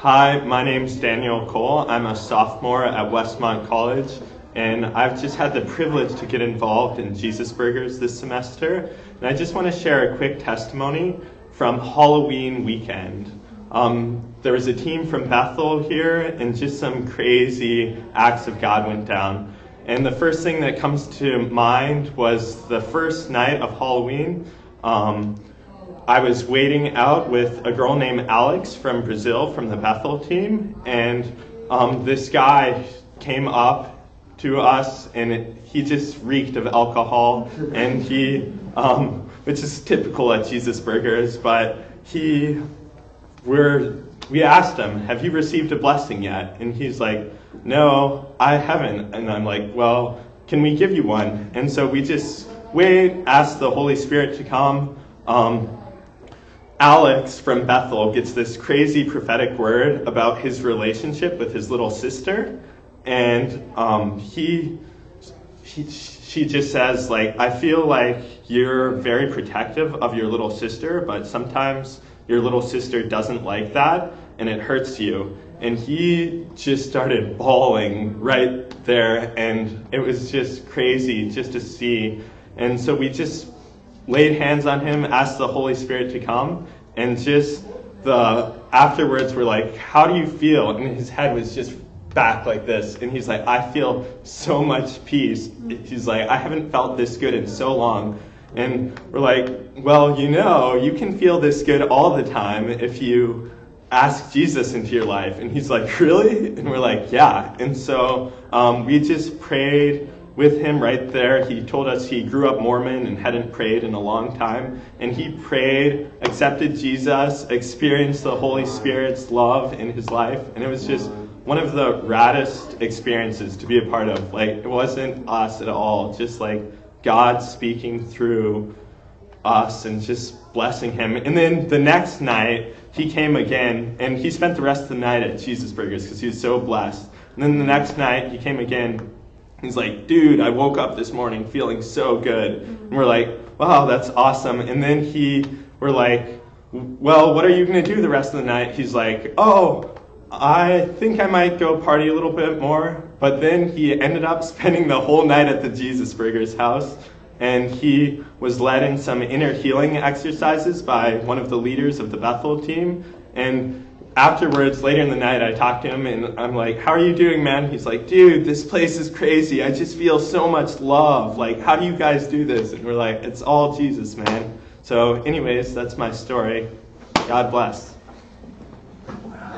Hi, my name's Daniel Cole. I'm a sophomore at Westmont College, and I've just had the privilege to get involved in Jesus Burgers this semester. And I just want to share a quick testimony from Halloween weekend. There was a team from Bethel here, and just some crazy acts of God went down. And the first thing that comes to mind was the first night of Halloween. I was waiting out with a girl named Alex from Brazil from the Bethel team, and this guy came up to us, and he just reeked of alcohol, and he, which is typical at Jesus Burgers, but we asked him, "Have you received a blessing yet?" And he's like, "No, I haven't." And I'm like, "Well, can we give you one?" And so we just ask the Holy Spirit to come. Alex from Bethel gets this crazy prophetic word about his relationship with his little sister, and she just says, like, "I feel like you're very protective of your little sister, but sometimes your little sister doesn't like that, and it hurts you." And he just started bawling right there, and it was just crazy just to see. And so we just laid hands on him, asked the Holy Spirit to come, and just afterwards we're like, "How do you feel?" And his head was just back like this, and he's like, "I feel so much peace." He's like, "I haven't felt this good in so long." And we're like, "Well, you can feel this good all the time if you ask Jesus into your life." And he's like, "Really?" And we're like, "Yeah." And so we just prayed with him right there. He told us he grew up Mormon and hadn't prayed in a long time. And he prayed, accepted Jesus, experienced the Holy Spirit's love in his life. And it was just one of the raddest experiences to be a part of. Like, it wasn't us at all, just like God speaking through us and just blessing him. And then the next night, he came again, and he spent the rest of the night at Jesus Burgers because he was so blessed. And then the next night, he came again. He's like, "Dude, I woke up this morning feeling so good." And we're like, "Wow, that's awesome." And then we're like, "Well, what are you going to do the rest of the night?" He's like, "Oh, I think I might go party a little bit more." But then he ended up spending the whole night at the Jesus Burgers house. And he was led in some inner healing exercises by one of the leaders of the Bethel team. And afterwards, later in the night, I talked to him, and I'm like, "How are you doing, man?" He's like, "Dude, this place is crazy. I just feel so much love. Like, how do you guys do this?" And we're like, "It's all Jesus, man." So anyways, that's my story. God bless.